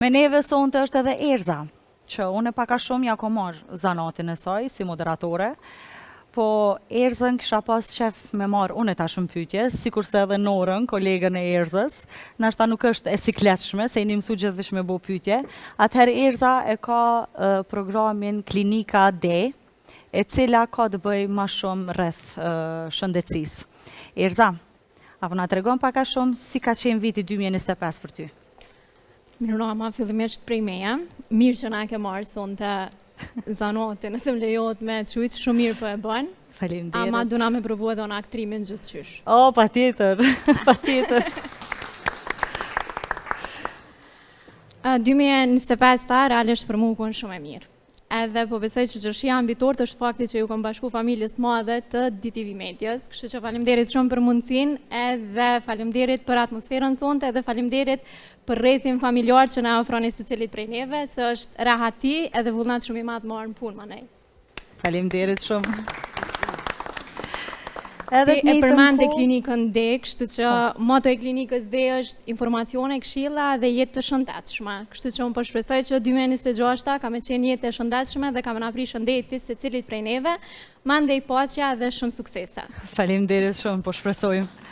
Me neve sonte është edhe Erza, që unë paka shumë ja ko marrë zanatin e saj si moderatore, po Erzën kisha pas qef me marrë unë ta shumë pyetje, si kurse edhe Norën, kolegën e Erzës, nashta nuk është e sikletshme, se i një mësu gjithvish me bo pyetje. Atëherë Erza e ka programin Klinika D, e cila ka të bëj ma shumë rreth shëndetësisë. Erza, apo na tregon paka shumë si ka qenë viti 2025 për ty? Mirë Rama, fillimisht prej meja. Mirë që na ke marrë sonte zanotin, nëse më lejohet me qujtë, shumë mirë po e bën. Faleminderit. Ama duna me provu edhe në aktrimin gjithçysh. O, patjetër, patjetër. 2025 ta realisht për mua kënë shumë e mirë. Edhe po besoj që çështja ambitort është fakti që ju kam bashku familjes të madhe të DTV Medias, kështu që faleminderit shumë për mundësinë, edhe faleminderit për atmosferën sonte, edhe faleminderit për rrethin familjar që na ofroni secilit prej neve, se është rahati edhe vullnat shumë i madh marrë në punë manej. Faleminderit shumë. Ti e përmende klinikën D, kështu që moto e klinikës D është informacione, këshilla dhe jetë të shëndetshme. Kështu që unë po shpresoj që 2026 ka me qenë jetë të shëndetshme dhe ka me na pri shëndeti secilit prej neve, mandej paqja dhe shumë suksese. Faleminderit shumë, po shpresojmë.